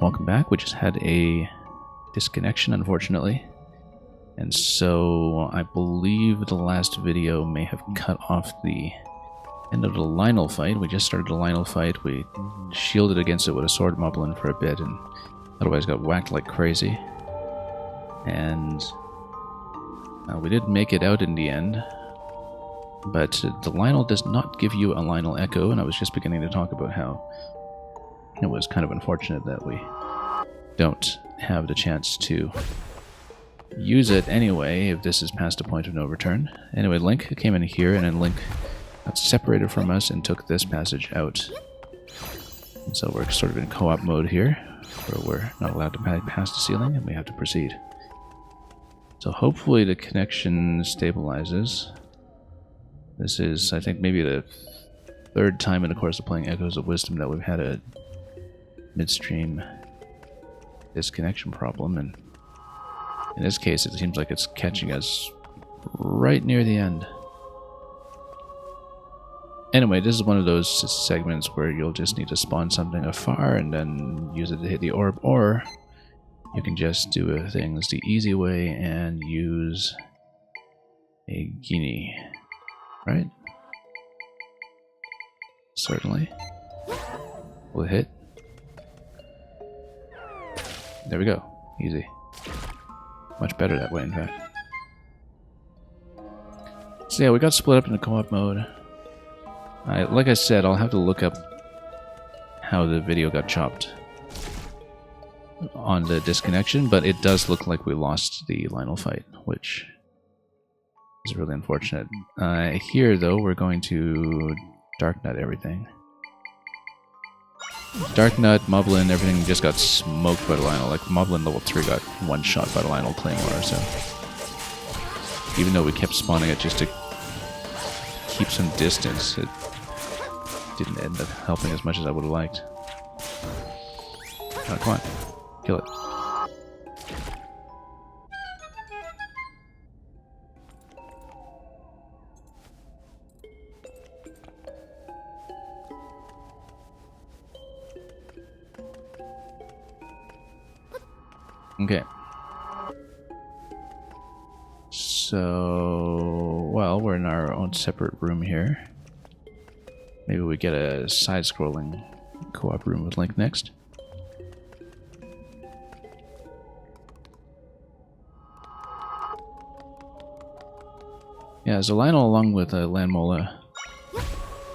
welcome back. We just had a disconnection, unfortunately. And so I believe the last video may have cut off the end of the Lynel fight. We just started the Lynel fight. We shielded against it with a sword moblin for a bit, and otherwise got whacked like crazy. And we did make it out in the end. But the Lynel does not give you a Lynel Echo, and I was just beginning to talk about how it was kind of unfortunate that we don't have the chance to use it anyway if this is past a point of no return. Anyway, Link came in here, and then Link got separated from us and took this passage out. And so we're sort of in co-op mode here, where we're not allowed to pass the ceiling, and we have to proceed. So hopefully the connection stabilizes. This is, I think, maybe the third time in the course of playing Echoes of Wisdom that we've had a midstream disconnection problem, and in this case it seems like it's catching us right near the end. Anyway, this is one of those segments where you'll just need to spawn something afar and then use it to hit the orb, or you can just do things the easy way and use a Genie, right? Certainly. Will it hit? There we go. Easy. Much better that way, in fact. So yeah, we got split up into co-op mode. Like I said, I'll have to look up how the video got chopped on the disconnection, but it does look like we lost the Lynel fight, which is really unfortunate. Here, though, we're going to Dark Nut everything. Dark Nut, Moblin, everything just got smoked by the Lynel. Like, Moblin level 3 got one-shot by the Lynel Claymore, so... Even though we kept spawning it just to keep some distance, it didn't end up helping as much as I would have liked. Oh, come on. Kill it. Okay. So, well, we're in our own separate room here. Maybe we get a side-scrolling co-op room with Link next. Yeah, there's a Lynel along with Lanmola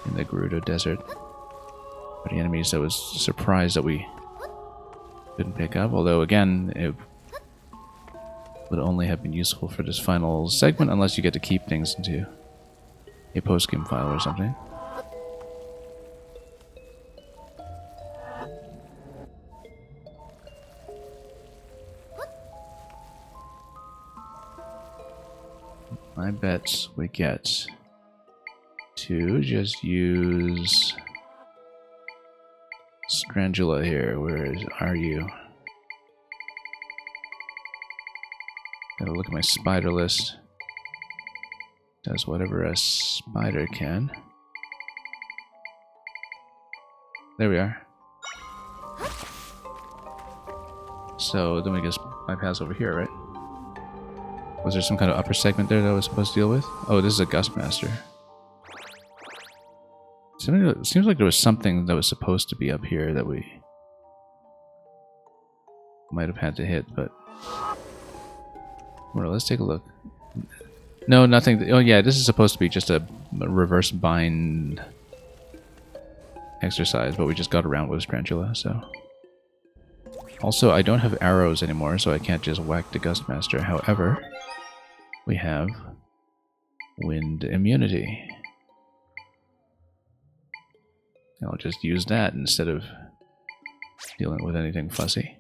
in the Gerudo Desert. But the enemies I was surprised that we couldn't pick up, although again, it would only have been useful for this final segment unless you get to keep things into a post-game file or something. I bet we get to just use Strangula here. Where are you? Gotta look at my spider list. Does whatever a spider can. There we are. So then we just bypass over here, right? Was there some kind of upper segment there that I was supposed to deal with? Oh, this is a Gustmaster. It seems like there was something that was supposed to be up here that we might have had to hit, but... Well, let's take a look. No, nothing. Oh yeah, this is supposed to be just a reverse bind exercise, but we just got around with Strangula, so... Also, I don't have arrows anymore, so I can't just whack the Gustmaster. However, we have wind immunity. I'll just use that instead of dealing with anything fussy.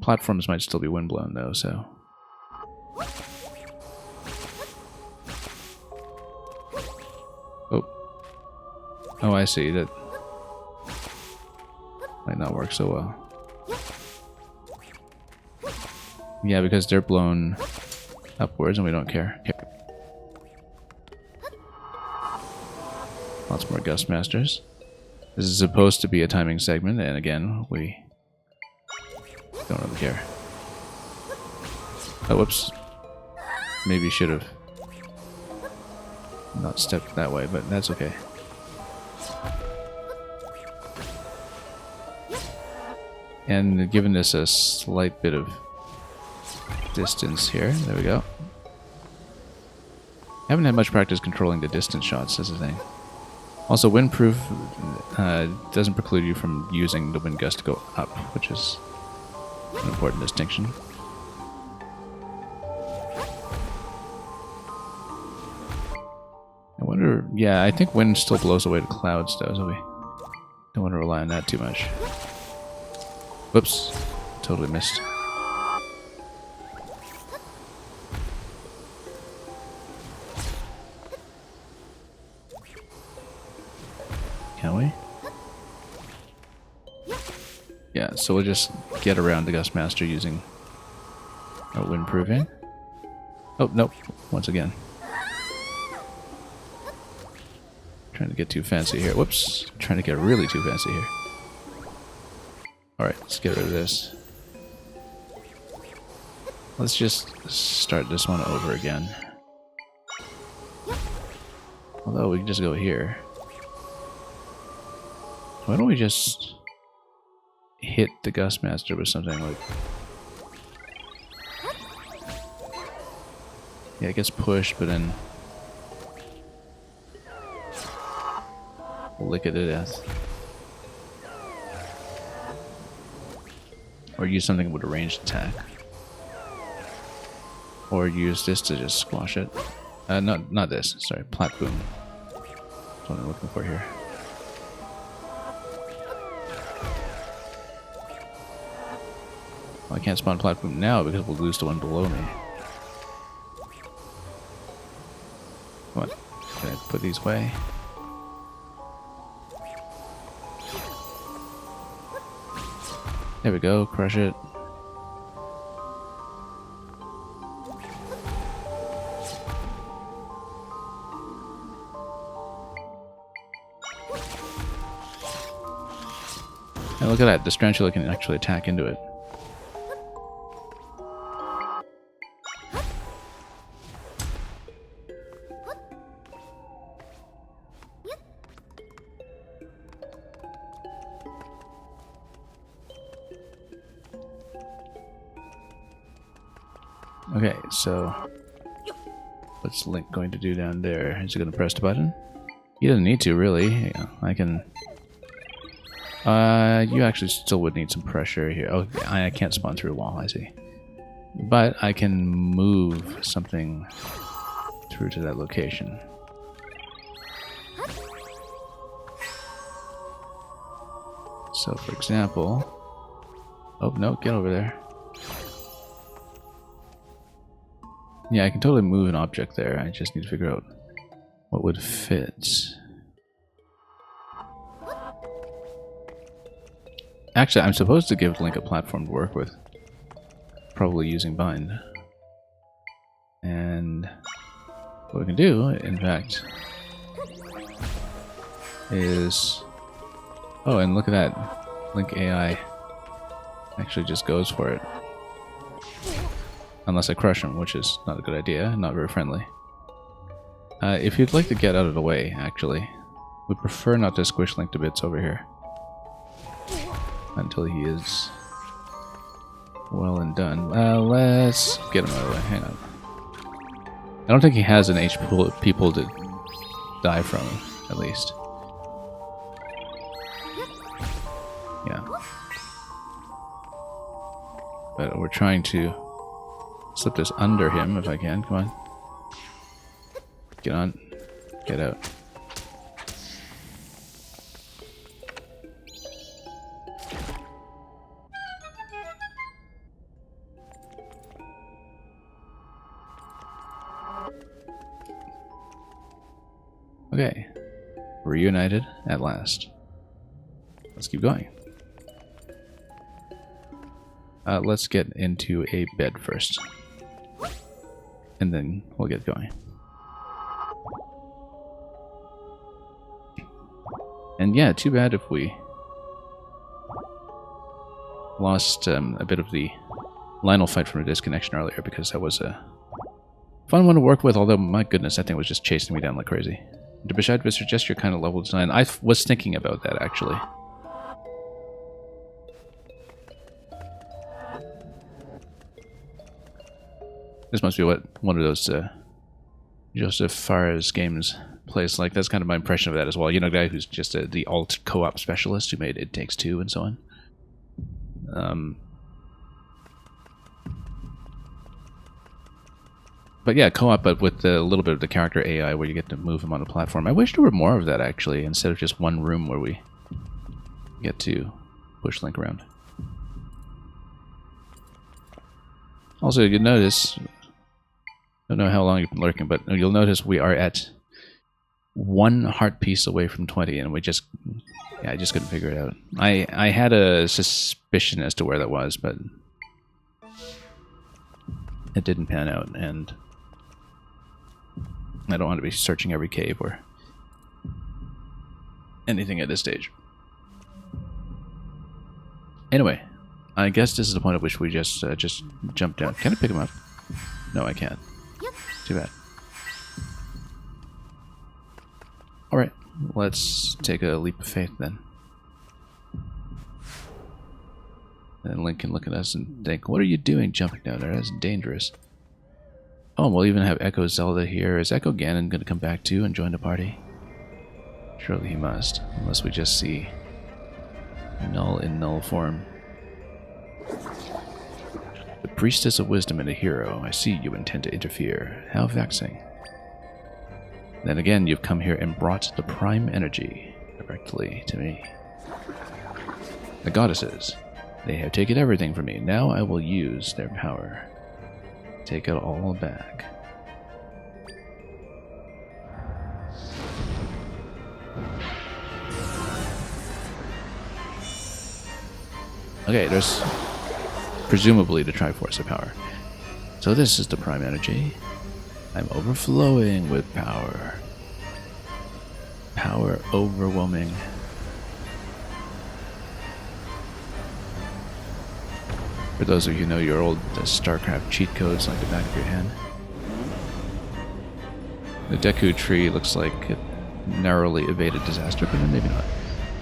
Platforms might still be windblown though, so... Oh. Oh, I see. That might not work so well. Yeah, because they're blown upwards and we don't care. Lots more Gustmasters. This is supposed to be a timing segment, and again, we don't really care. Oh, whoops. Maybe should have not stepped that way, but that's okay. And giving this a slight bit of distance here. There we go. Haven't had much practice controlling the distance shots, is the thing. Also, windproof doesn't preclude you from using the wind gust to go up, which is an important distinction. I wonder... Yeah, I think wind still blows away the clouds, though, so we don't want to rely on that too much. Whoops. Totally missed. Can we? Yeah, so we'll just get around the Gustmaster using our windproofing. Oh, nope. Once again. Trying to get too fancy here. Whoops. Trying to get really too fancy here. Alright, let's get rid of this. Let's just start this one over again. Although we can just go here. Why don't we just hit the Gustmaster with something like... Yeah, it gets pushed, but then... lick it to death. Or use something with a ranged attack. Or use this to just squash it. Not this. Sorry, Plat Boom. That's what I'm looking for here. Well, I can't spawn Plat Boom now because we'll lose the one below me. Come on. Can I put these away? There we go, crush it. And look at that, the Strantula can actually attack into it. Okay, so what's Link going to do down there? Is he going to press the button? He doesn't need to, really. Yeah, I can... you actually still would need some pressure here. Oh, I can't spawn through a wall, I see. But I can move something through to that location. So, for example... Oh, no, get over there. Yeah, I can totally move an object there. I just need to figure out what would fit. Actually, I'm supposed to give Link a platform to work with. Probably using Bind. And what we can do, in fact, is... Oh, and look at that. Link AI actually just goes for it. Unless I crush him, which is not a good idea, not very friendly. If you'd like to get out of the way, actually, we prefer not to squish Link to bits over here. Until he is well and done. Let's get him out of the way. Hang on. I don't think he has an HP pool to die from, at least. Yeah. But we're trying to slip this under him if I can. Come on. Get on. Get out. Okay. Reunited at last. Let's keep going. Let's get into a bed first. And then we'll get going. And yeah, too bad if we lost a bit of the Lionel fight from a disconnection earlier, because that was a fun one to work with, although my goodness, that thing was just chasing me down like crazy. To Beshad suggest your kind of level design. I was thinking about that, actually. This must be what one of those Joseph Fares games plays like. That's kind of my impression of that as well. You know, a guy who's just the alt co-op specialist who made It Takes Two and so on. But yeah, co-op, but with a little bit of the character AI where you get to move him on the platform. I wish there were more of that, actually, instead of just one room where we get to push Link around. Also, you'll notice, I don't know how long you've been lurking, but you'll notice we are at 1 heart piece away from 20, and we just, yeah, I just couldn't figure it out. I had a suspicion as to where that was, but it didn't pan out, and I don't want to be searching every cave or anything at this stage. Anyway, I guess this is the point at which we just jump down. Can I pick him up? No, I can't. Yep. Too bad. Alright, let's take a leap of faith then. And Link can look at us and think, what are you doing jumping down there? That's dangerous. Oh, we'll even have Echo Zelda here. Is Echo Ganon going to come back too and join the party? Surely he must, unless we just see Null in null form. The Priestess of Wisdom and a hero. I see you intend to interfere. How vexing. Then again, you've come here and brought the Prime Energy directly to me. The goddesses. They have taken everything from me. Now I will use their power. Take it all back. Okay, there's presumably the Triforce of Power. So this is the Prime Energy. I'm overflowing with power. Power overwhelming. For those of you who know your old StarCraft cheat codes like the back of your hand. The Deku tree looks like a narrowly evaded disaster, but maybe not.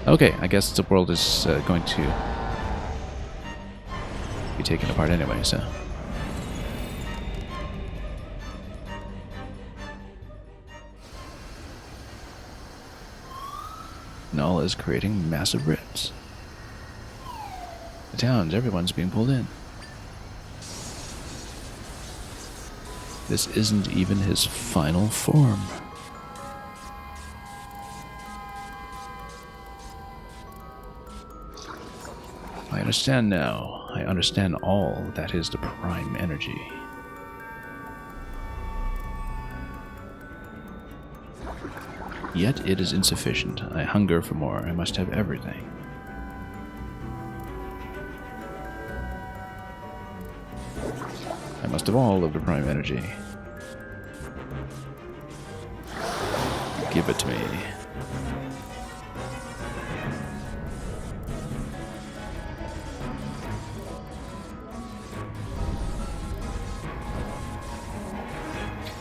Okay, I guess the world is going to be taken apart anyway, so. Null is creating massive rifts. The towns, everyone's being pulled in. This isn't even his final form. I understand now. I understand all that is the Prime Energy. Yet it is insufficient. I hunger for more. I must have everything. I must have all of the Prime Energy. Give it to me.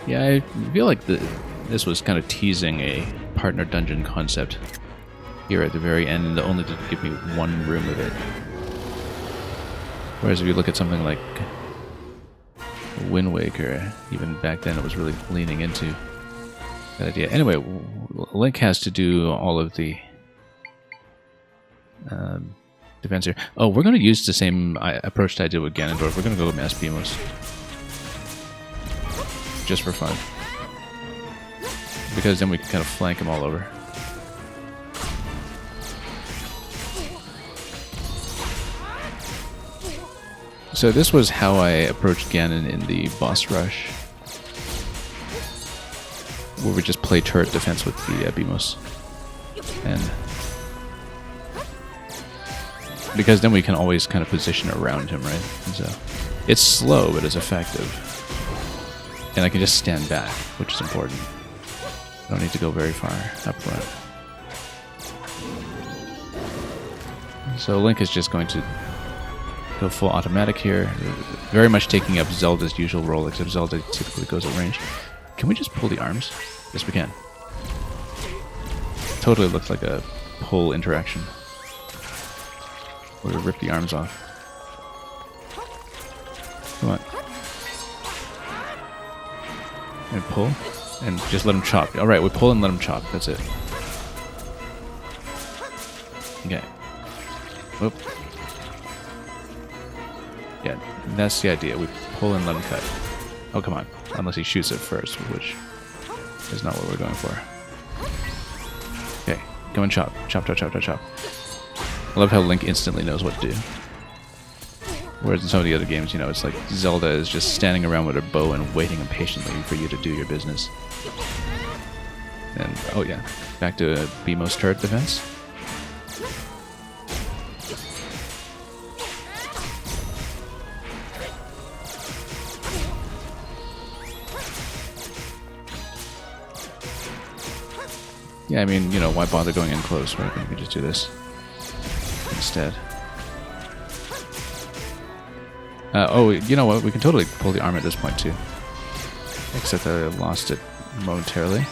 Yeah, I feel like this was kind of teasing a partner dungeon concept here at the very end, only to give me one room of it. Whereas if you look at something like Wind Waker, even back then it was really leaning into that idea. Anyway, Link has to do all of the defense here. Oh, we're going to use the same approach that I did with Ganondorf. We're going to go with Mass Beamos. Just for fun. Because then we can kind of flank him all over. So this was how I approached Ganon in the boss rush, where we just play turret defense with the Beamos. And because then we can always kind of position around him, right? And so it's slow, but it's effective. And I can just stand back, which is important. I don't need to go very far up front. So Link is just going to go full automatic here. Very much taking up Zelda's usual role, except Zelda typically goes at range. Can we just pull the arms? Yes, we can. Totally looks like a pull interaction. We're gonna rip the arms off. Come on. And pull. And just let him chop. Alright, we pull and let him chop. That's it. Okay. Whoop. Yeah, that's the idea. We pull and let him cut. Oh, come on. Unless he shoots it first, which is not what we're going for. Okay, go and chop. Chop, chop, chop, chop, chop. I love how Link instantly knows what to do. Whereas in some of the other games, you know, it's like Zelda is just standing around with her bow and waiting impatiently for you to do your business. And, oh yeah, back to BMO's turret defense. Yeah, I mean, you know, why bother going in close, right? We can just do this instead. Oh, you know what? We can totally pull the arm at this point, too. Except that I lost it momentarily.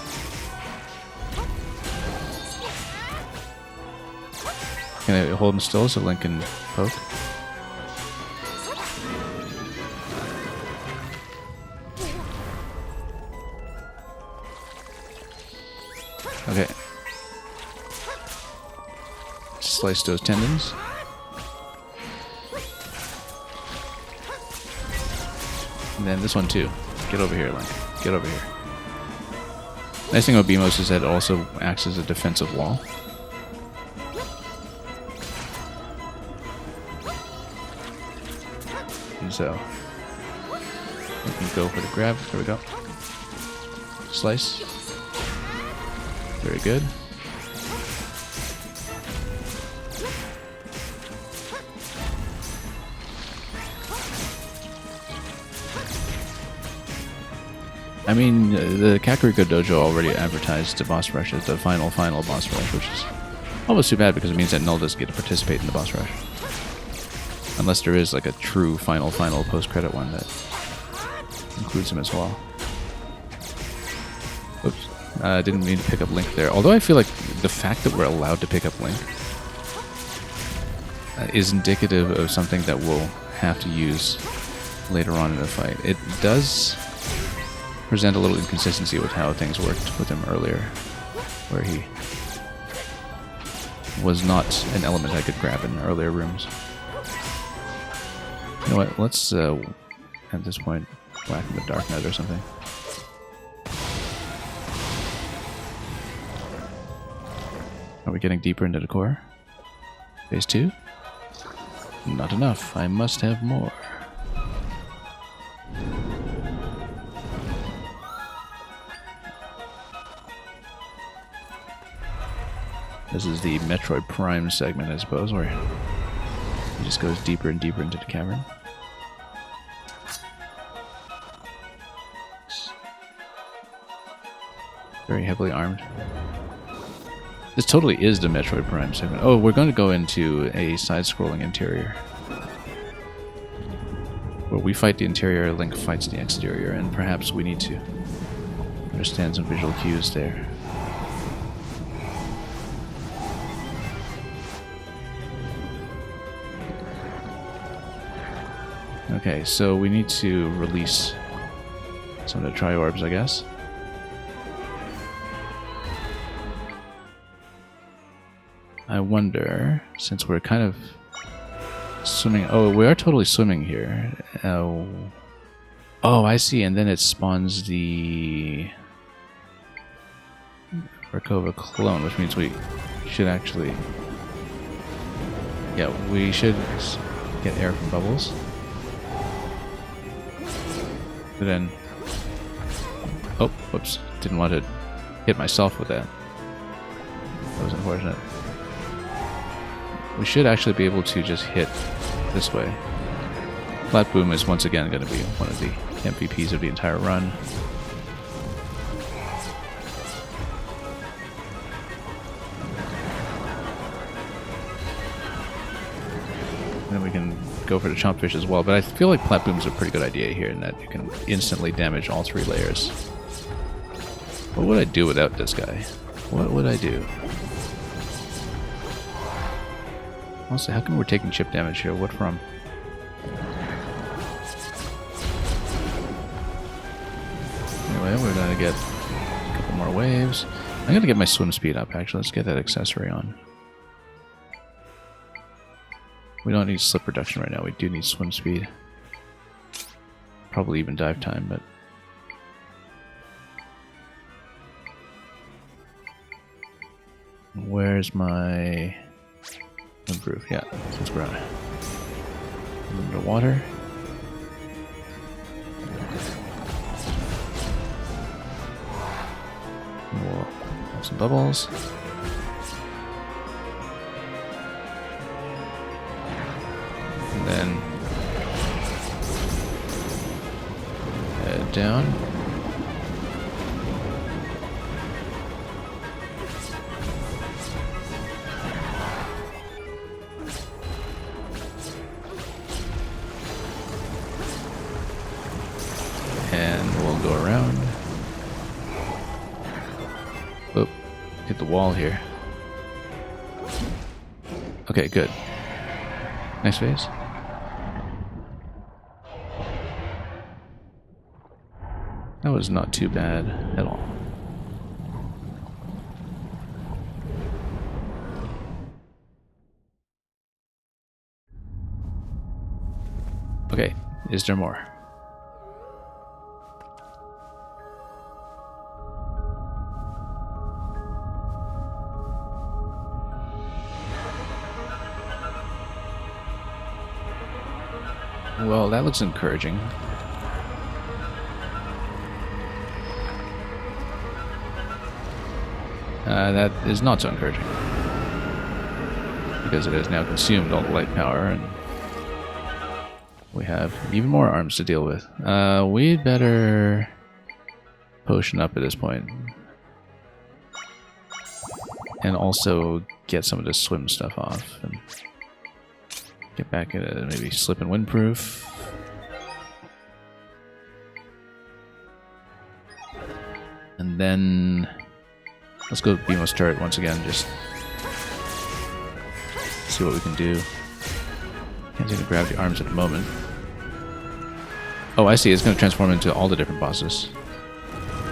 Can I hold him still so Link can poke? Okay. Slice those tendons. And then this one too. Get over here, Link. Get over here. Nice thing about BMOS is that it also acts as a defensive wall. And so we can go for the grab. There we go. Slice. Very good. I mean, the Kakariko Dojo already advertised the boss rush as the final boss rush, which is almost too bad because it means that Null doesn't get to participate in the boss rush. Unless there is like a true final post-credit one that includes him as well. Oops. I didn't mean to pick up Link there. Although I feel like the fact that we're allowed to pick up Link is indicative of something that we'll have to use later on in the fight. It does present a little inconsistency with how things worked with him earlier, where he was not an element I could grab in earlier rooms. You know what, let's at this point whack him with Dark Knight or something. Are we getting deeper into the core? Phase 2? Not enough, I must have more. This is the Metroid Prime segment, I suppose, where he just goes deeper and deeper into the cavern. Very heavily armed. This totally is the Metroid Prime segment. Oh, we're going to go into a side-scrolling interior, where we fight the interior, Link fights the exterior, and perhaps we need to understand some visual cues there. Okay, so we need to release some of the Tri-Orbs, I guess. I wonder, since we're kind of swimming... Oh, we are totally swimming here. Oh, I see, and then it spawns the Rakova clone, which means we should actually... Yeah, we should get air from Bubbles. But then... Oh, whoops. Didn't want to hit myself with that. That was unfortunate. We should actually be able to just hit this way. Flat Boom is once again going to be one of the MVPs of the entire run. then we can go for the chompfish as well. But I feel like Plat Boom's a pretty good idea here in that you can instantly damage all 3 layers. What would I do without this guy? What would I do? Honestly, how come we're taking chip damage here? What from? Anyway, we're gonna get a couple more waves. I'm gonna get my swim speed up, actually. Let's get that accessory on. We don't need slip reduction right now. We do need swim speed. Probably even dive time, but... Where's my... Improve? Yeah, since we're underwater. We'll have some bubbles. And then head down. And we'll go around. Oop, hit the wall here. Okay, good. Nice phase. That was not too bad at all. Okay, is there more? Well, that looks encouraging. That is not so encouraging. Because it has now consumed all the light power, and we have even more arms to deal with. We'd better potion up at this point. And also get some of this swim stuff off. And get back into maybe slip and windproof. And then let's go Beamos turret once again, just see what we can do. Can't seem to grab the arms at the moment. Oh, I see, it's going to transform into all the different bosses.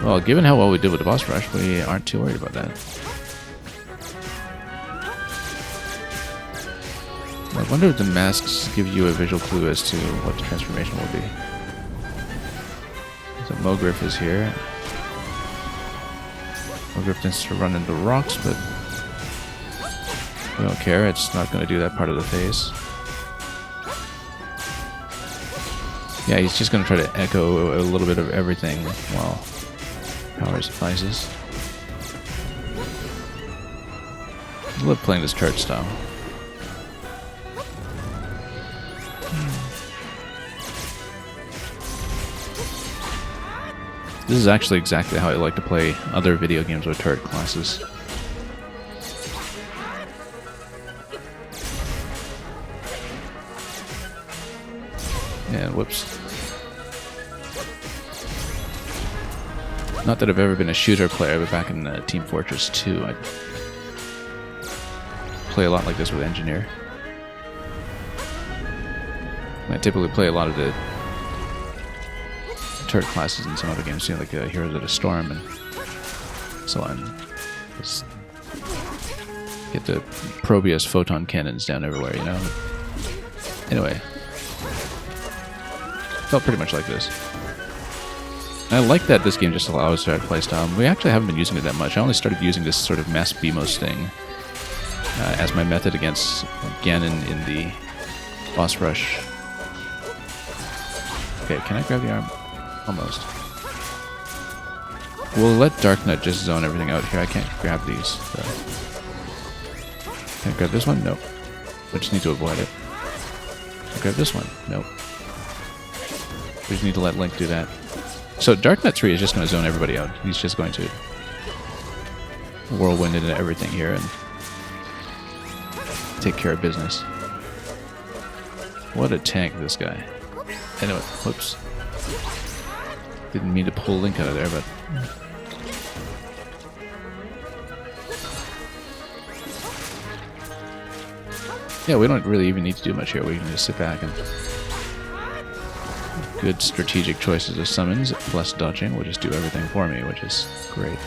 Well, given how well we did with the boss rush, we aren't too worried about that. I wonder if the masks give you a visual clue as to what the transformation will be. So Mogriff is here. Mogriff tends to run into rocks, but we don't care. It's not going to do that part of the phase. Yeah, he's just going to try to echo a little bit of everything while power suffices. I love playing this turret style. This is actually exactly how I like to play other video games with turret classes. And whoops. Not that I've ever been a shooter player, but back in Team Fortress 2, I play a lot like this with Engineer. I typically play a lot of the turret classes in some other games, like Heroes of the Storm and so on. Just get the Probius photon cannons down everywhere, you know? Anyway. Felt pretty much like this. And I like that this game just allows that playstyle. We actually haven't been using it that much. I only started using this sort of mass Beamos thing as my method against Ganon in the boss rush. Okay, can I grab the arm? Almost. We'll let Darknut just zone everything out here. I can't grab these. Can I grab this one? Nope. We just need to avoid it. Can I grab this one? Nope. We just need to let Link do that. So Darknut 3 is just going to zone everybody out. He's just going to whirlwind into everything here and take care of business. What a tank, this guy. Anyway, whoops. Didn't mean to pull Link out of there, but... yeah, we don't really even need to do much here. We can just sit back and... good strategic choices of summons, plus dodging will just do everything for me, which is great.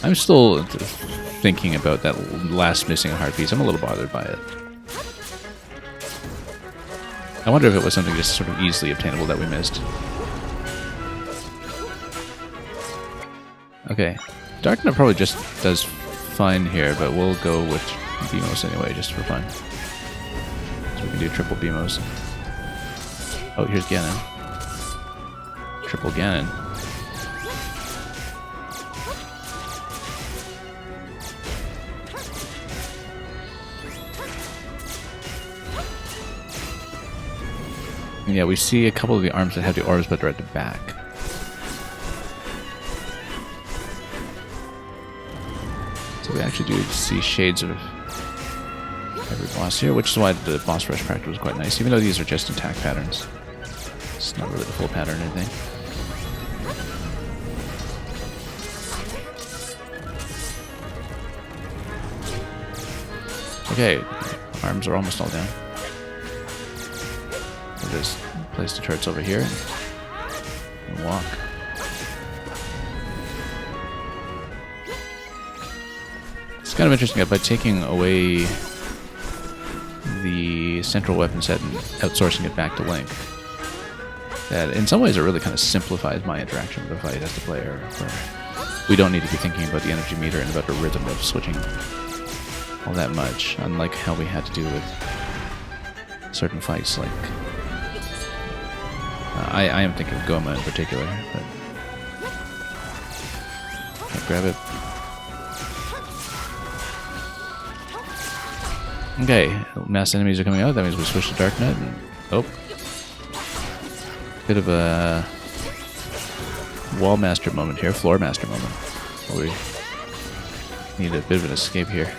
I'm still thinking about that last missing heart piece. I'm a little bothered by it. I wonder if it was something just sort of easily obtainable that we missed. Okay. Darknut probably just does fine here, but we'll go with BMOS anyway, just for fun. So we can do triple BMOS. Oh, here's Ganon. Triple Ganon. Yeah, we see a couple of the arms that have the orbs, but they're at the back. So we actually do see shades of every boss here, which is why the boss rush practice was quite nice, even though these are just attack patterns. It's not really the full pattern or anything. Okay, arms are almost all down. We'll just place the turrets over here and walk. It's kind of interesting that by taking away the central weapon set and outsourcing it back to Link, that in some ways it really kind of simplifies my interaction with the fight as the player, where we don't need to be thinking about the energy meter and about the rhythm of switching all that much, unlike how we had to do with certain fights like... I am thinking of Goma in particular, but... I'll grab it. Okay, mass enemies are coming out, that means we switch to Darknut, and... oh. Bit of a... Wall Master moment here, Floor Master moment. We need a bit of an escape here.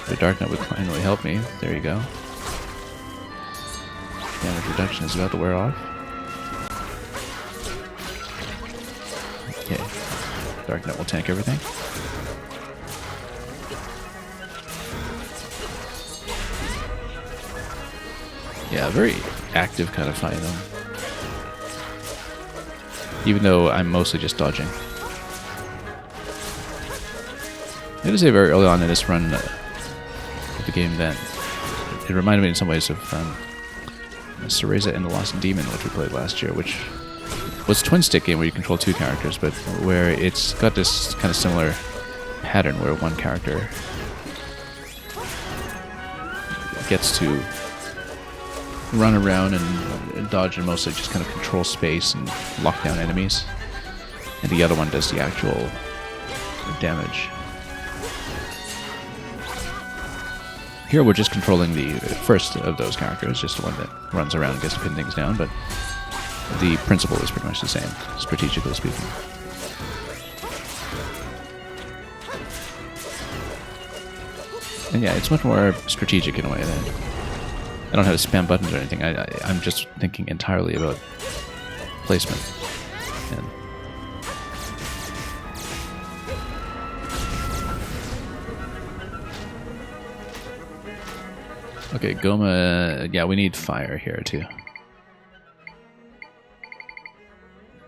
The Darknut would finally help me. There you go. Damage reduction is about to wear off. Okay. Darknut will tank everything. Yeah, very active kind of fight though. Even though I'm mostly just dodging. I gotta say, very early on in this run of the game, that it reminded me in some ways of Cereza and the Lost Demon, which we played last year, which was a twin-stick game where you control two characters, but where it's got this kind of similar pattern where one character gets to run around and dodge and mostly just kind of control space and lock down enemies, and the other one does the actual damage. Here we're just controlling the first of those characters, just the one that runs around and gets to pin things down, but the principle is pretty much the same, strategically speaking. And yeah, it's much more strategic in a way that I don't have to spam buttons or anything. I'm just thinking entirely about placement. And okay, Goma, yeah, we need fire here too.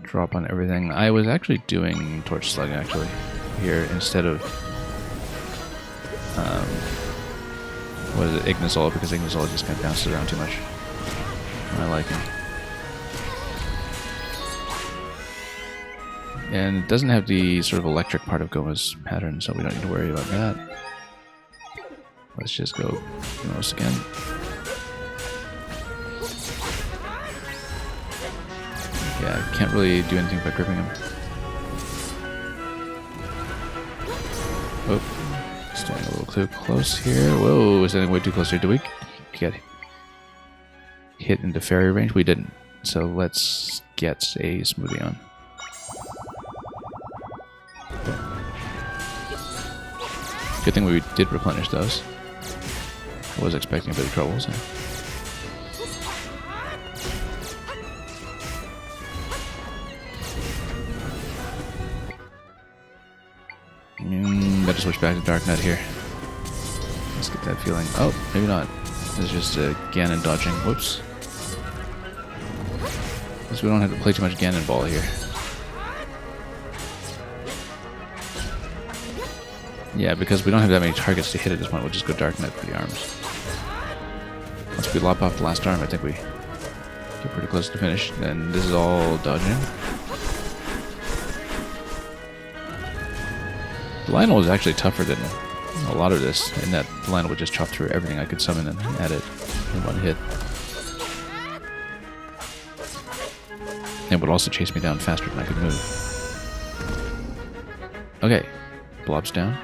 Drop on everything. I was actually doing Torch Slug actually here instead of what is it, Ignisola, because Ignisola just kind of bounces around too much. I like it. And it doesn't have the sort of electric part of Goma's pattern, so we don't need to worry about that. Let's just go Gomos again. Yeah, I can't really do anything by gripping him. Oh. Staying a little too close here. Whoa, is anything way too close here? Did we get hit into fairy range? We didn't. So let's get a smoothie on. Good thing we did replenish those. I was expecting a bit of trouble, so. Better switch back to Dark Knight here. Let's get that feeling. Oh, maybe not. It's just Ganon dodging. Whoops. Guess we don't have to play too much Ganon Ball here. Yeah, because we don't have that many targets to hit at this point, we'll just go Dark Knight for the arms. Once we lop off the last arm, I think we get pretty close to finish. And this is all dodging. The Lionel was actually tougher than a lot of this, in that the Lionel would just chop through everything I could summon and add it in one hit. And would also chase me down faster than I could move. Okay, Blob's down.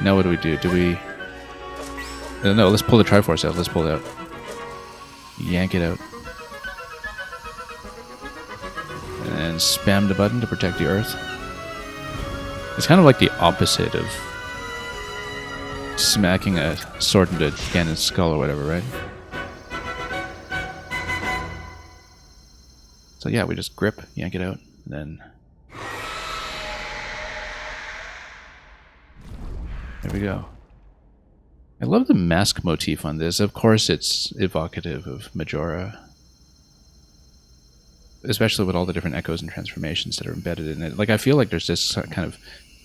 Now what do? Do we... No, let's pull the Triforce out. Let's pull it out. Yank it out. And spam the button to protect the Earth. It's kind of like the opposite of smacking a sword into Ganon's skull or whatever, right? So yeah, we just grip, yank it out, and then... There we go. I love the mask motif on this. Of course it's evocative of Majora. Especially with all the different echoes and transformations that are embedded in it. Like, I feel like there's this kind of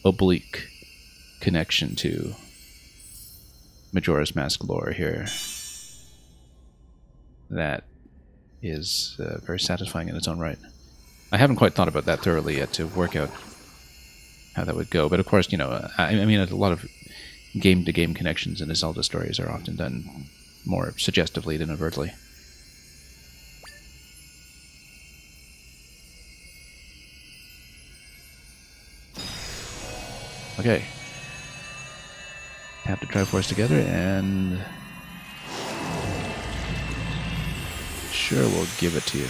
oblique connection to Majora's Mask lore here that is very satisfying in its own right. I haven't quite thought about that thoroughly yet to work out how that would go, but of course, you know, I mean, a lot of game-to-game connections in the Zelda stories are often done more suggestively than overtly. Okay. Tap the Triforce together and... Sure, we'll give it to you.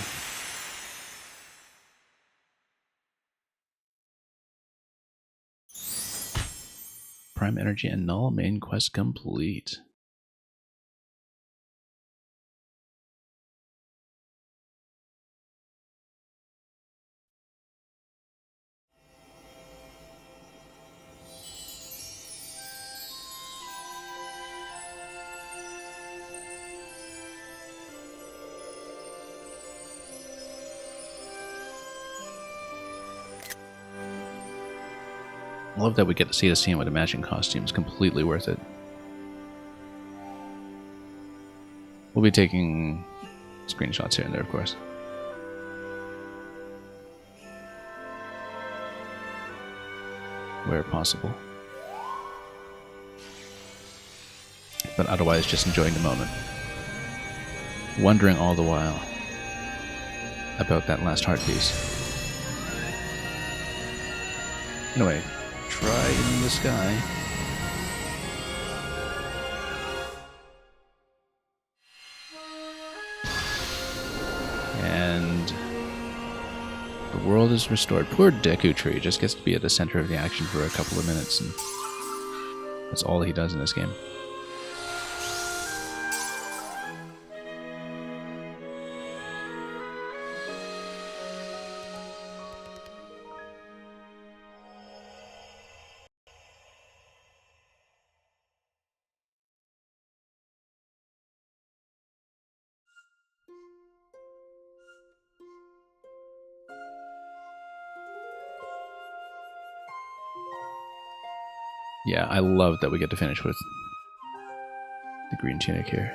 Prime Energy and Null, main quest complete. I love that we get to see the scene with the matching costumes. Completely worth it. We'll be taking screenshots here and there, of course. Where possible. But otherwise, just enjoying the moment. Wondering all the while about that last heart piece. Anyway. Try in the sky. And the world is restored. Poor Deku Tree just gets to be at the center of the action for a couple of minutes, and that's all he does in this game. Yeah, I love that we get to finish with the green tunic here.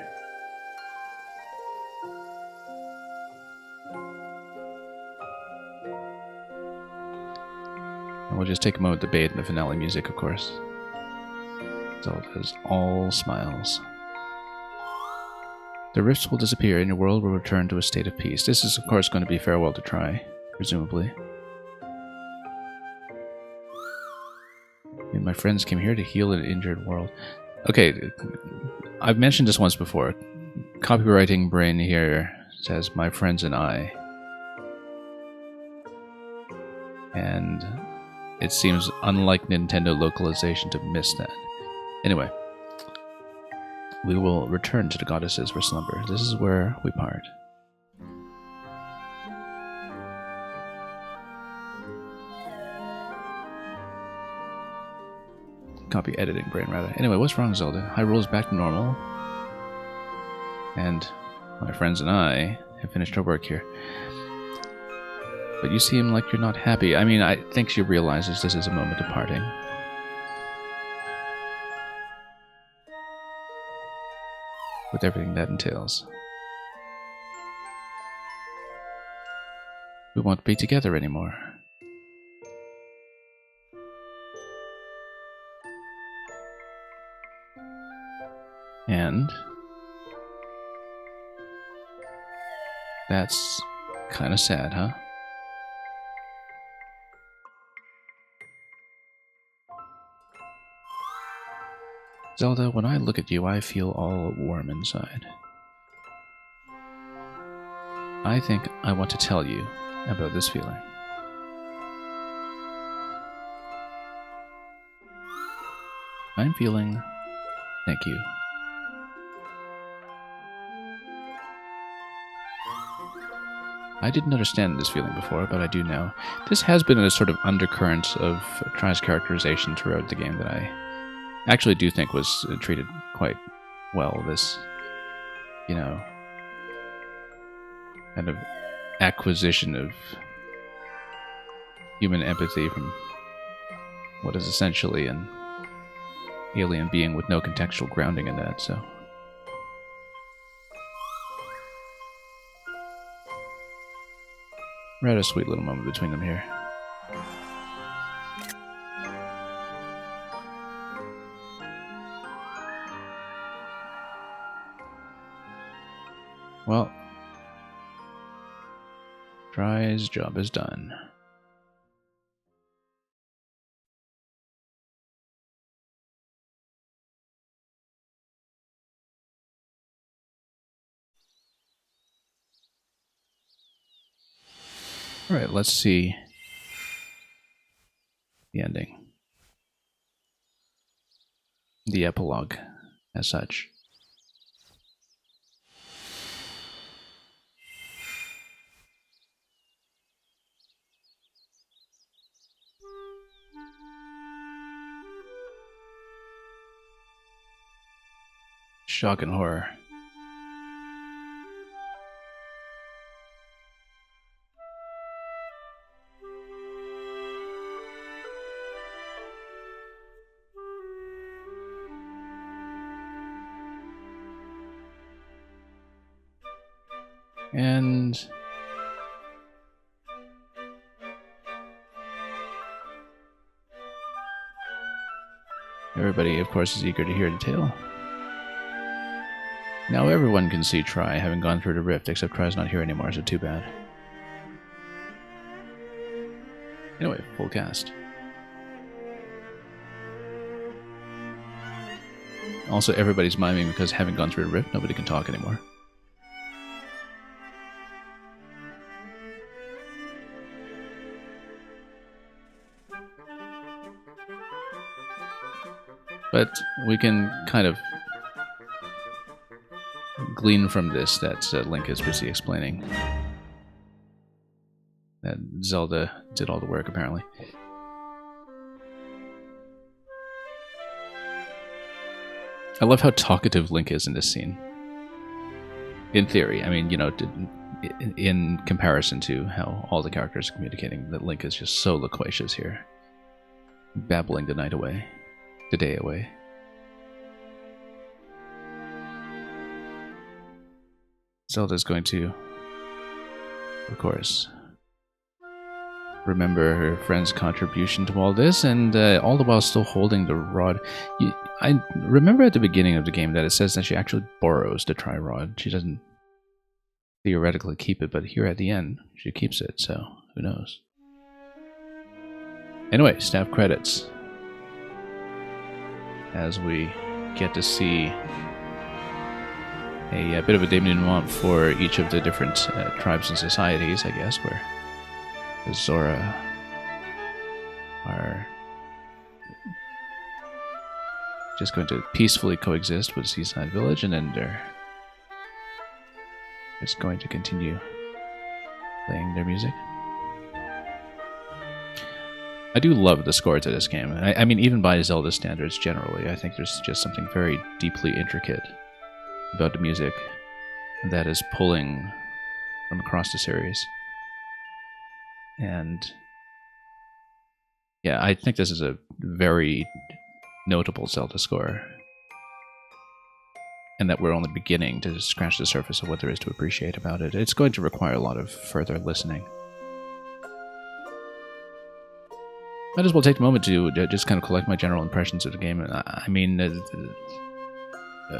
And we'll just take a moment to bathe in the finale music, of course. Zelda is all smiles. The rifts will disappear and your world will return to a state of peace. This is, of course, going to be Farewell to Tri, presumably. And my friends came here to heal an injured world. Okay, I've mentioned this once before. Copywriting brain here says, my friends and I. And it seems unlike Nintendo localization to miss that. Anyway, we will return to the goddesses for slumber. This is where we part. Copy editing brain, rather. Anyway, what's wrong, Zelda? Hyrule's back to normal. And my friends and I have finished our work here. But you seem like you're not happy. I mean, I think she realizes this is a moment of parting. With everything that entails. We won't be together anymore. And that's kind of sad, huh? Zelda, when I look at you, I feel all warm inside. I think I want to tell you about this feeling. I'm feeling... Thank you. I didn't understand this feeling before, but I do now. This has been a sort of undercurrent of Tri's characterization throughout the game that I actually do think was treated quite well. This, you know, kind of acquisition of human empathy from what is essentially an alien being with no contextual grounding in that, so... Rather sweet little moment between them here. Well, Tri's job is done. Alright, let's see the ending. The epilogue, as such. Shock and horror. And everybody, of course, is eager to hear the tale. Now everyone can see Tri having gone through the rift, except Tri's not here anymore, so too bad. Anyway, full cast. Also, everybody's miming because having gone through the rift, nobody can talk anymore. But we can kind of glean from this that Link is busy explaining that Zelda did all the work, apparently. I love how talkative Link is in this scene. In theory, I mean, you know, in comparison to how all the characters are communicating, that Link is just so loquacious here. Babbling the night away. The day away. Zelda's going to, of course, remember her friend's contribution to all this, and all the while still holding the rod. I remember at the beginning of the game that it says that she actually borrows the Tri-Rod. She doesn't theoretically keep it, but here at the end, she keeps it, so who knows. Anyway, staff credits. As we get to see a bit of a denouement for each of the different tribes and societies, I guess, where the Zora are just going to peacefully coexist with Seaside Village, and then they're just going to continue playing their music. I do love the score to this game. I mean, even by Zelda standards generally, I think there's just something very deeply intricate about the music that is pulling from across the series. And yeah, I think this is a very notable Zelda score. And that we're only beginning to scratch the surface of what there is to appreciate about it. It's going to require a lot of further listening. Might as well take a moment to just kind of collect my general impressions of the game. I mean,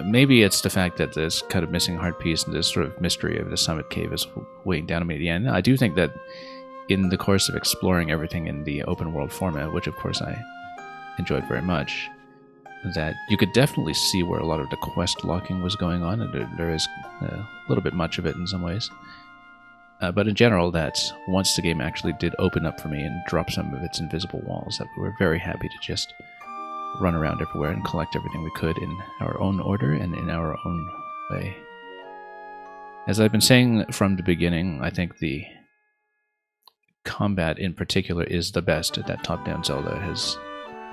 maybe it's the fact that this kind of missing heart piece and this sort of mystery of the Summit Cave is weighing down on me at the end. I do think that in the course of exploring everything in the open world format, which of course I enjoyed very much, that you could definitely see where a lot of the quest locking was going on, and there is a little bit much of it in some ways. But in general, that once the game actually did open up for me and drop some of its invisible walls, that we were very happy to just run around everywhere and collect everything we could in our own order and in our own way. As I've been saying from the beginning, I think the combat in particular is the best that top-down Zelda has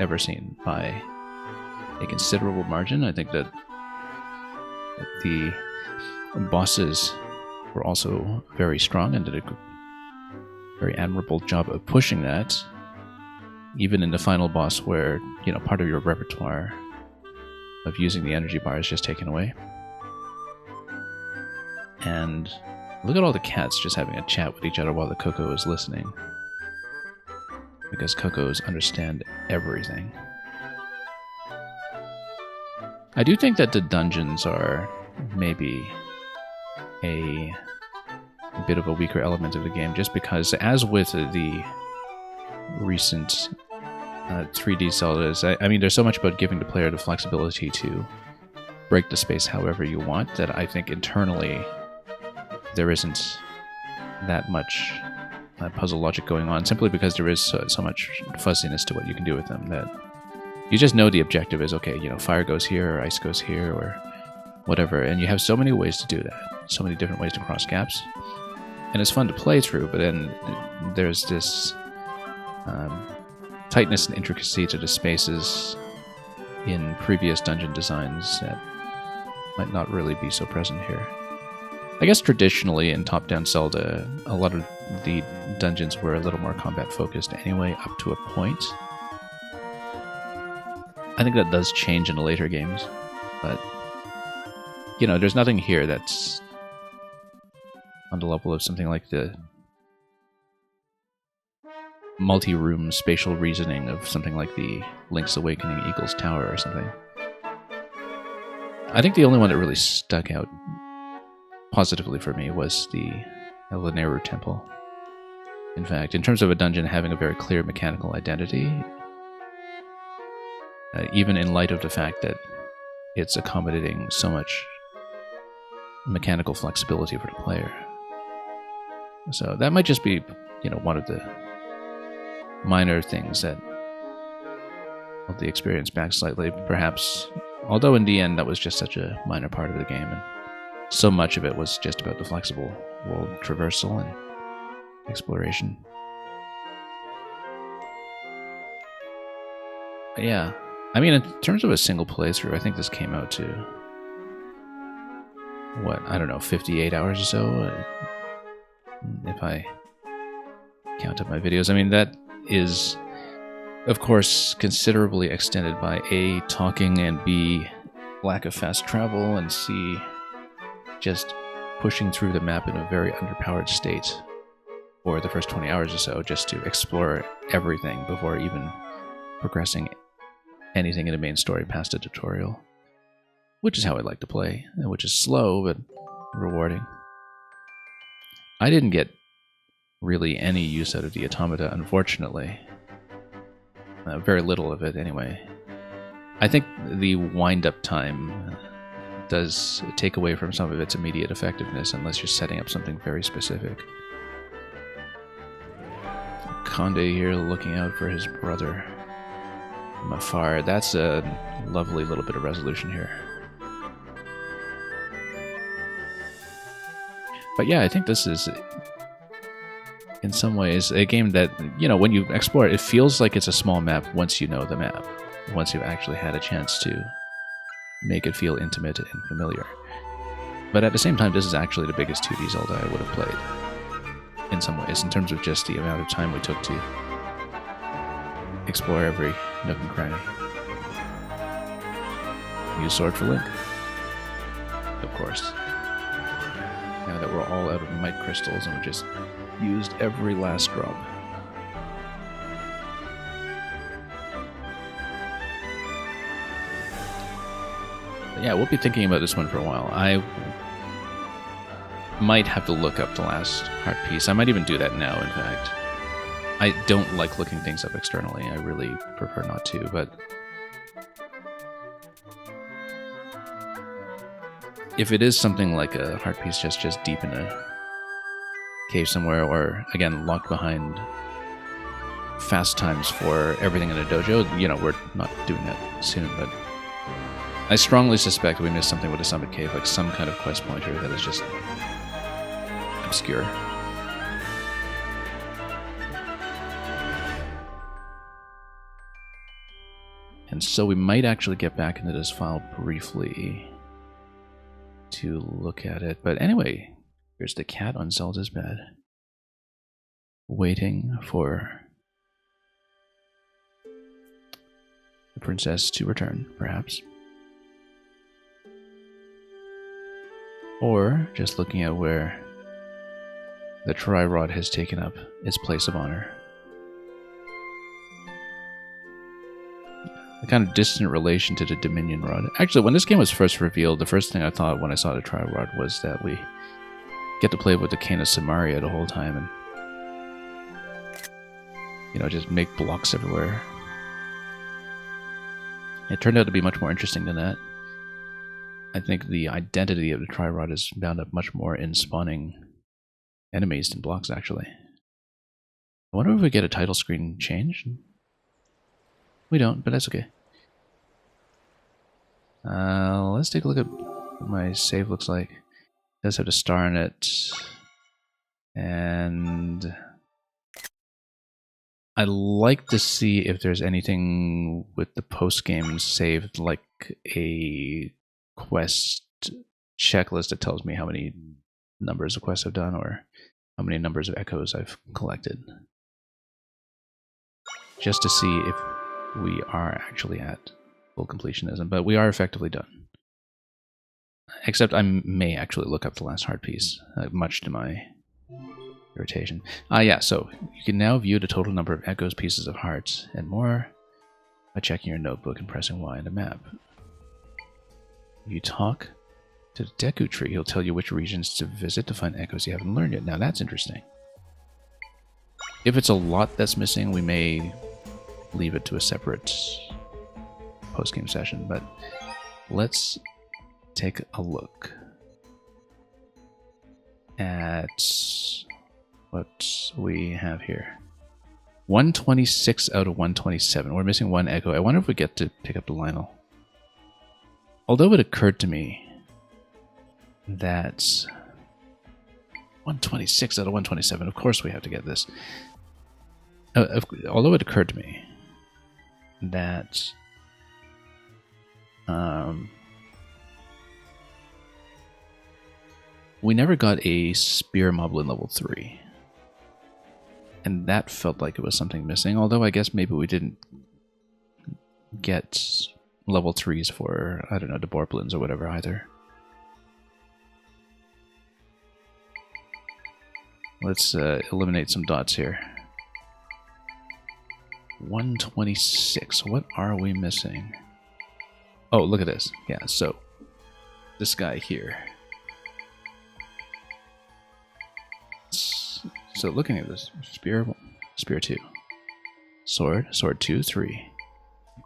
ever seen by a considerable margin. I think that the bosses were also very strong and did a very admirable job of pushing that, even in the final boss where, you know, part of your repertoire of using the energy bar is just taken away. And look at all the cats just having a chat with each other while the Koco is listening, because Kocos understand everything. I do think that the dungeons are maybe a bit of a weaker element of the game, just because, as with the recent 3D Zeldas, I mean, there's so much about giving the player the flexibility to break the space however you want that I think internally there isn't that much puzzle logic going on, simply because there is so much fuzziness to what you can do with them that you just know the objective is, okay, you know, fire goes here or ice goes here or whatever, and you have so many ways to do that, so many different ways to cross gaps, and it's fun to play through, but then there's this tightness and intricacy to the spaces in previous dungeon designs that might not really be so present here. I guess traditionally in top-down Zelda, a lot of the dungeons were a little more combat-focused anyway, up to a point. I think that does change in the later games, but, you know, there's nothing here that's on the level of something like the multi-room spatial reasoning of something like the Link's Awakening Eagle's Tower or something. I think the only one that really stuck out positively for me was the Lanayru Temple. In fact, in terms of a dungeon having a very clear mechanical identity, even in light of the fact that it's accommodating so much mechanical flexibility for the player. So that might just be, you know, one of the minor things that held the experience back slightly, perhaps. Although in the end, that was just such a minor part of the game, and so much of it was just about the flexible world traversal and exploration. But yeah, I mean, in terms of a single playthrough, I think this came out to, what, I don't know, 58 hours or so, if I count up my videos. I mean, that is, of course, considerably extended by A, talking, and B, lack of fast travel, and C, just pushing through the map in a very underpowered state for the first 20 hours or so, just to explore everything before even progressing anything in the main story past a tutorial. Which is how I like to play, which is slow, but rewarding. I didn't get really any use out of the automata, unfortunately. Very little of it, anyway. I think the wind-up time does take away from some of its immediate effectiveness unless you're setting up something very specific. Conde here looking out for his brother. from afar. That's a lovely little bit of resolution here. But yeah, I think this is, in some ways, a game that, you know, when you explore it, it feels like it's a small map once you know the map. Once you've actually had a chance to make it feel intimate and familiar. But at the same time, this is actually the biggest 2D Zelda I would have played, in some ways, in terms of just the amount of time we took to explore every nook and cranny. Use Sword for Link, of course. Now that we're all out of might crystals and we just used every last drop. But yeah, we'll be thinking about this one for a while. I might have to look up the last heart piece. I might even do that now, in fact. I don't like looking things up externally. I really prefer not to, but if it is something like a heart piece just deep in a cave somewhere, or again locked behind fast times for everything in a dojo, you know, we're not doing that soon, but I strongly suspect we missed something with a Summit Cave, like some kind of quest pointer that is just obscure. And so we might actually get back into this file briefly to look at it. But anyway, here's the cat on Zelda's bed, waiting for the princess to return, perhaps. Or just looking at where the Tri-Rod has taken up its place of honor. A kind of distant relation to the Dominion Rod. Actually, when this game was first revealed, the first thing I thought when I saw the Tri-Rod was that we get to play with the Cane of Samaria the whole time and, you know, just make blocks everywhere. It turned out to be much more interesting than that. I think the identity of the Tri-Rod is bound up much more in spawning enemies than blocks, actually. I wonder if we get a title screen change. We don't, but that's okay. Let's take a look at what my save looks like. It does have a star in it. And I'd like to see if there's anything with the post-game saved, like a quest checklist that tells me how many numbers of quests I've done or how many numbers of echoes I've collected. Just to see if we are actually at full completionism, but we are effectively done. Except I may actually look up the last heart piece, much to my irritation. Yeah, so you can now view the total number of echoes, pieces of hearts, and more by checking your notebook and pressing Y on the map. If you talk to the Deku Tree, he'll tell you which regions to visit to find echoes you haven't learned yet. Now that's interesting. If it's a lot that's missing, we may leave it to a separate post-game session, but let's take a look at what we have here. 126 out of 127. We're missing one echo. I wonder if we get to pick up the Lynel. Although it occurred to me that 126 out of 127, of course we have to get this. Although it occurred to me that we never got a spear moblin level 3. And that felt like it was something missing, although I guess maybe we didn't get level 3s for, I don't know, the Borblins or whatever either. Let's eliminate some dots here. 126. What are we missing? Oh, look at this. Yeah, so this guy here. So looking at this, spear 2, sword 2, 3,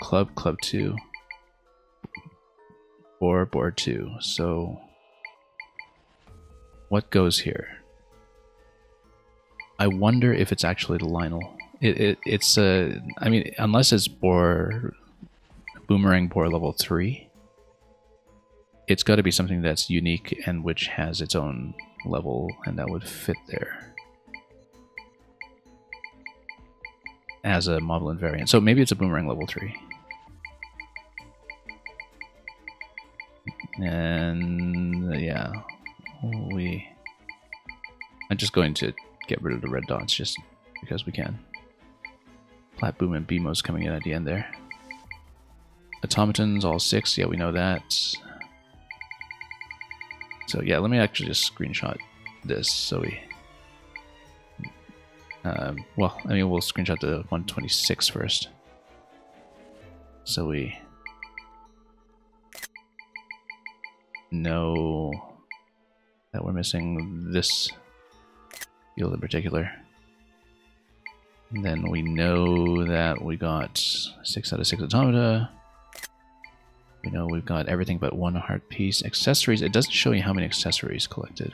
club 2, boar 2. So what goes here? I wonder if it's actually the Lynel. It's I mean, unless it's boar Boomerang Boar level 3. It's got to be something that's unique and which has its own level, and that would fit there as a Moblin variant. So maybe it's a Boomerang level 3. And yeah, I'm just going to get rid of the red dots just because we can. Plat Boom and BMO's coming in at the end there. Automatons, all 6, yeah, we know that. So yeah, let me actually just screenshot this so we... well, I mean, we'll screenshot the 126 first. So we know that we're missing this field in particular. And then we know that we got 6 out of 6 automata. We know we've got everything but 1 heart piece. Accessories, it doesn't show you how many accessories collected.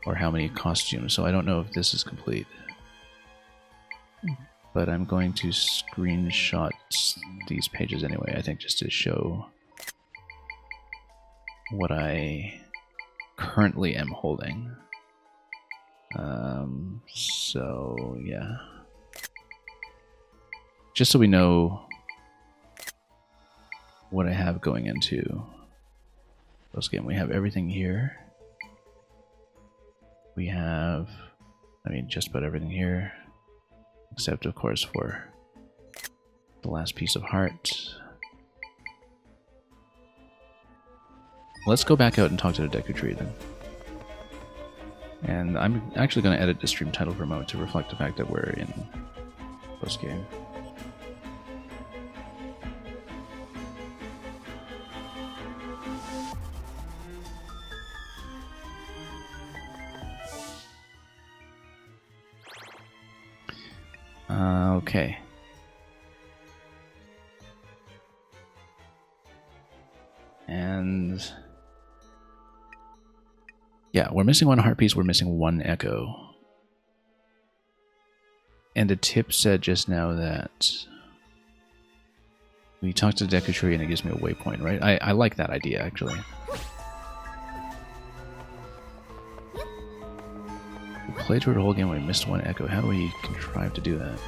Or how many costumes, so I don't know if this is complete. But I'm going to screenshot these pages anyway, I think, just to show what I currently am holding. So, yeah. Just so we know what I have going into this game. We have everything here. We have, I mean, just about everything here. Except, of course, for the last piece of heart. Let's go back out and talk to the Deku Tree then. And I'm actually going to edit the stream title for a moment to reflect the fact that we're in post-game. Okay. And yeah, we're missing 1 heart piece, we're missing 1 echo. And the tip said just now that we talked to the Deku Tree and it gives me a waypoint, right? I like that idea, actually. We played through the whole game, we missed 1 echo. How do we contrive to do that?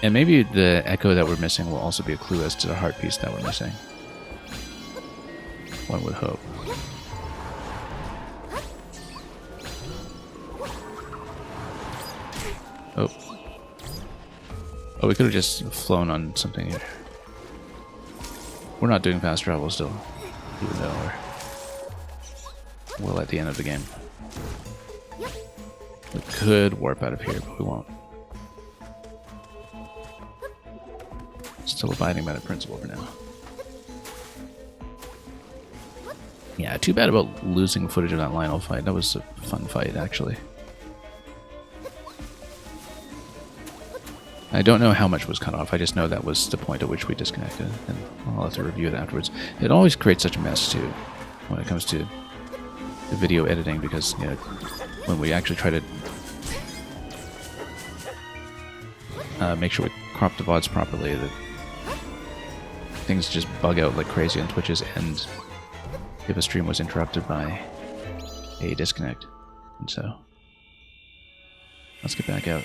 And maybe the echo that we're missing will also be a clue as to the heart piece that we're missing. One would hope. Oh. Oh, we could have just flown on something here. We're not doing fast travel still, even though we're well at the end of the game. We could warp out of here, but we won't. Still abiding by the principle for now. Yeah, too bad about losing footage of that Lionel fight. That was a fun fight, actually. I don't know how much was cut off. I just know that was the point at which we disconnected, and I'll have to review it afterwards. It always creates such a mess, too, when it comes to the video editing, because, you know, when we actually try to make sure we crop the VODs properly, that things just bug out like crazy on Twitch's end if a stream was interrupted by a disconnect. And so, let's get back out.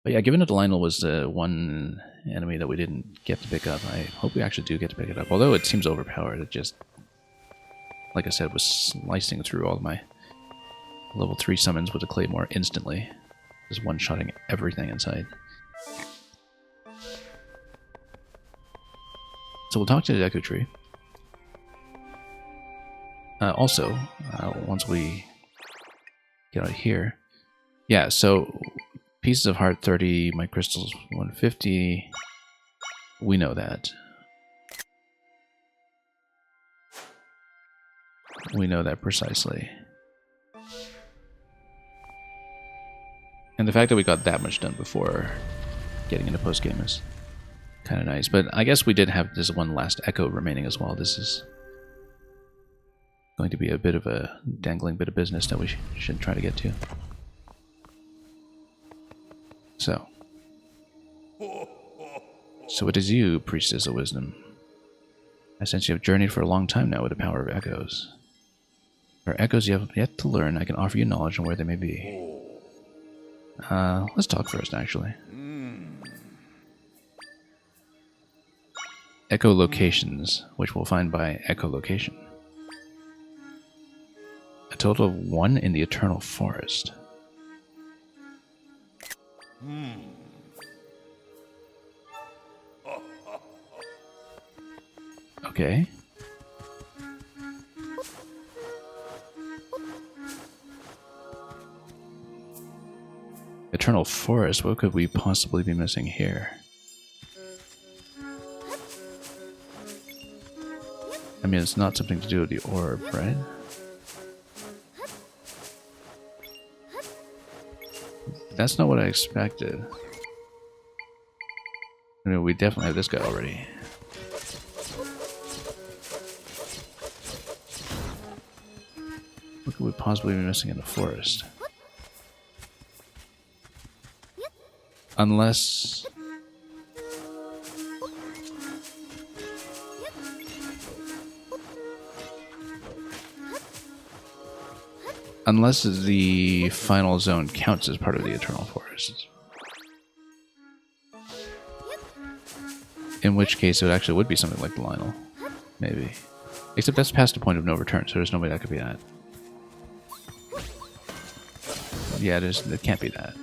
But yeah, given that the Lionel was the one enemy that we didn't get to pick up, I hope we actually do get to pick it up. Although it seems overpowered, it just, like I said, was slicing through all of my level 3 summons with the Claymore instantly. Just one-shotting everything inside. So we'll talk to the Deku Tree. Also, once we get out of here... Yeah, so pieces of heart 30, my crystals 150. We know that. We know that precisely. And the fact that we got that much done before getting into post-game is kind of nice. But I guess we did have this one last echo remaining as well. This is going to be a bit of a dangling bit of business that we should try to get to. So it is you, Priestess of Wisdom. I sense you have journeyed for a long time now with the power of echoes. There are echoes you have yet to learn. I can offer you knowledge on where they may be. Let's talk first, actually. Echolocations, which we'll find by echolocation. A total of 1 in the Eternal Forest. Okay. Eternal Forest, what could we possibly be missing here? I mean, it's not something to do with the orb, right? That's not what I expected. I mean, we definitely have this guy already. What could we possibly be missing in the forest? Unless... Unless the final zone counts as part of the Eternal Forest. In which case it actually would be something like the Lynel. Maybe. Except that's past the point of no return, so there's no way that could be that. Yeah, it can't be that.